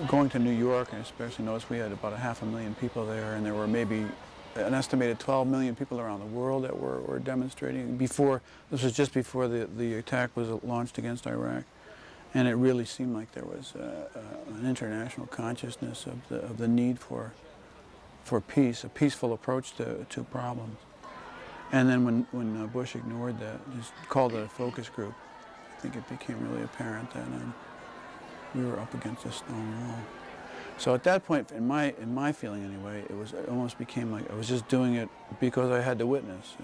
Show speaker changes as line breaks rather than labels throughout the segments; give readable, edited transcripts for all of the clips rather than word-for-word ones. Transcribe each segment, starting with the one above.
going to New York, and especially noticed we had about 500,000 people there, and there were maybe an estimated 12 million people around the world that were demonstrating. This was just before the attack was launched against Iraq, and it really seemed like there was an international consciousness of the need for peace, a peaceful approach to problems. And then when Bush ignored that, just called it a focus group, I think it became really apparent that we were up against a stone wall. So at that point, in my feeling anyway, it almost became like I was just doing it because I had to witness.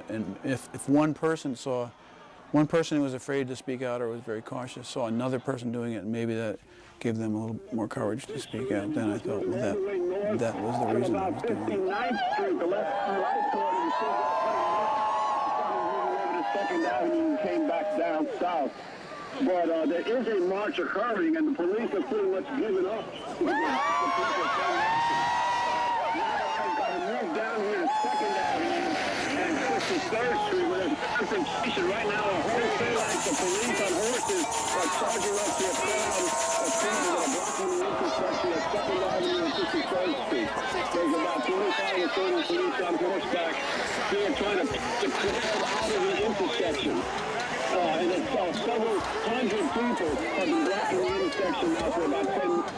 And if one person who was afraid to speak out or was very cautious saw another person doing it, and maybe that gave them a little more courage to speak out, then I thought, well, that was the reason I was doing it.
Second Avenue came back down south. But there is a march occurring, and the police are pretty much giving up. Now I moved down here to 2nd Avenue and 53rd Street, where there's a confrontation right now. A whole phalanx of police on horses are charging up to a crowd of people that are blocking the intersection at 2nd Avenue and 53rd Street. There's about 25 or 30 police on horseback here trying to get the crowd out of the intersection. And it's several hundred people have been blocking the intersection now for about 10 minutes.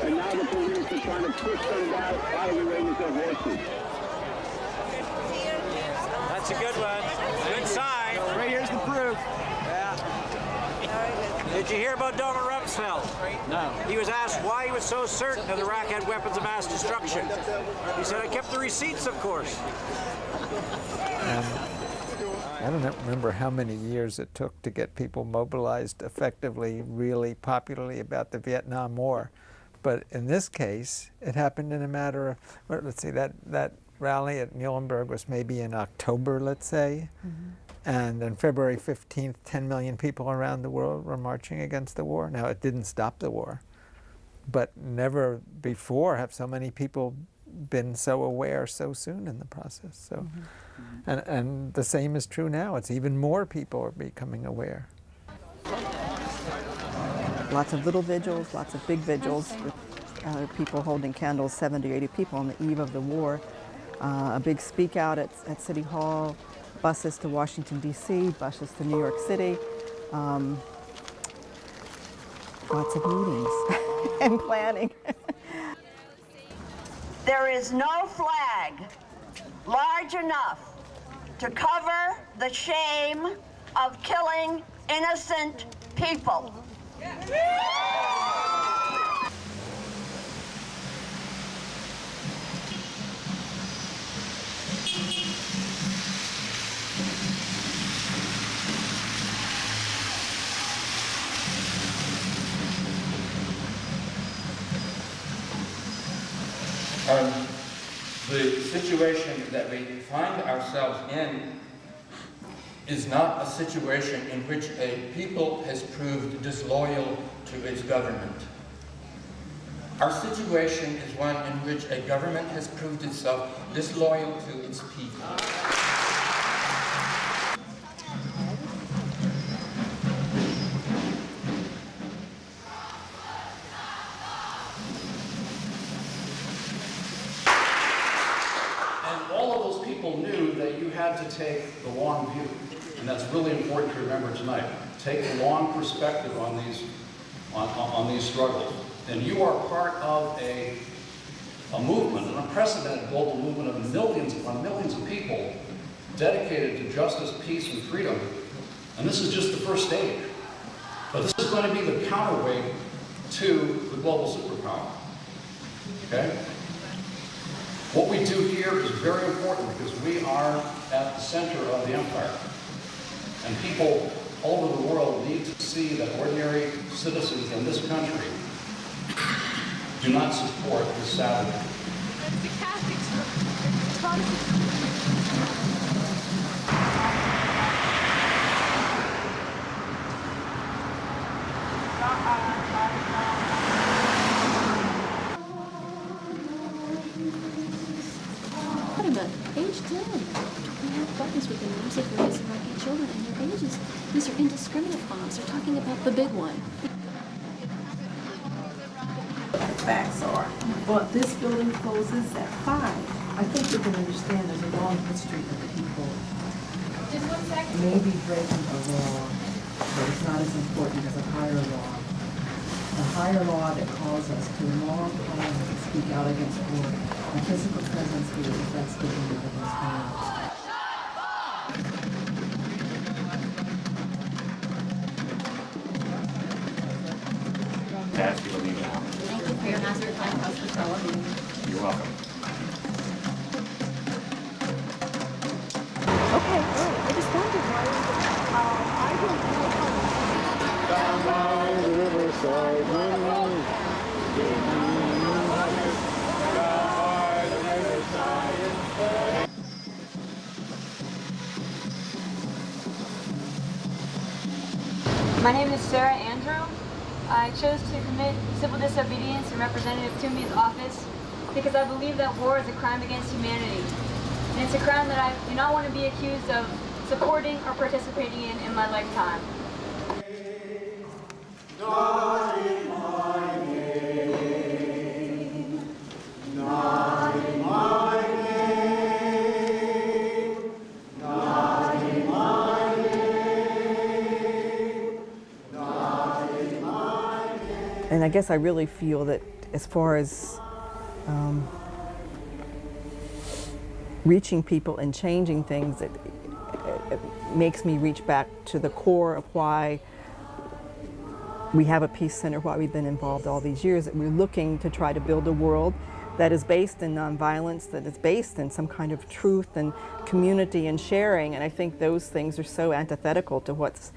And now the police are trying to push them out of the way with their horses.
That's a good one. Good sign.
Right here's the proof.
Yeah. Did you hear about Donald Rumsfeld?
No.
He was asked why he was so certain that Iraq had weapons of mass destruction. He said, I kept the receipts, of course.
I don't remember how many years it took to get people mobilized effectively, really popularly about the Vietnam War. But in this case, it happened in a matter of, well, let's see, that rally at Muhlenberg was maybe in October, let's say. And on February 15th, 10 million people around the world were marching against the war. Now, it didn't stop the war. But never before have so many people been so aware so soon in the process. So, and the same is true now. It's even more people are becoming aware.
Lots of little vigils, lots of big vigils with people holding candles, 70, 80 people on the eve of the war. A big speak out at City Hall, buses to Washington, D.C., buses to New York City. Lots of meetings and planning.
There is no flag large enough to cover the shame of killing innocent people.
The situation that we find ourselves in is not a situation in which a people has proved disloyal to its government. Our situation is one in which a government has proved itself disloyal to its people.
Knew that you had to take the long view, and that's really important to remember tonight. Take the long perspective on these struggles, and you are part of a movement, an unprecedented global movement of millions upon millions of people dedicated to justice, peace, and freedom. And this is just the first stage, but this is going to be the counterweight to the global superpower. Okay? What we do here is very important because we are at the center of the empire. And people all over the world need to see that ordinary citizens in this country do not support this savagery.
The Catholics, Protestants.
Age 10. We have buttons with the names of various Iraqi children and their ages. These are indiscriminate bombs. They're talking about the big one.
facts are. But this building closes at 5. I think you can understand there's a long history of people maybe breaking a law, but it's not as important as a higher law. A higher law that calls us to long pause and speak out against war. A physical presence here reflects speaking out against war.
Ask you to leave it out.
Thank you for your masterclass hospitality.
You're welcome.
Okay, I just wondered why I don't know
Down by the riverside, down by the riverside.
My name is Sarah Andrew. I chose to commit civil disobedience in Representative Toomey's office because I believe that war is a crime against humanity. And it's a crime that I do not want to be accused of supporting or participating in my lifetime.
Not in my name, not in my name, not in my name, not in my name.
And I guess I really feel that as far as reaching people and changing things, it makes me reach back to the core of why we have a peace center, why we've been involved all these years, that we're looking to try to build a world that is based in nonviolence, that is based in some kind of truth and community and sharing. And I think those things are so antithetical to what's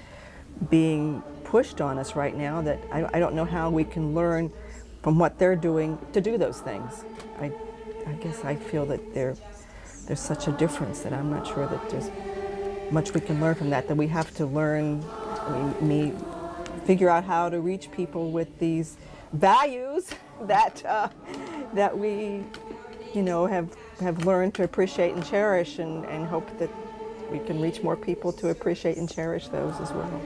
being pushed on us right now that I don't know how we can learn from what they're doing to do those things. I guess I feel that there's such a difference that I'm not sure that there's much we can learn from that we have to learn, figure out how to reach people with these values that we, have learned to appreciate and cherish, and hope that we can reach more people to appreciate and cherish those as well.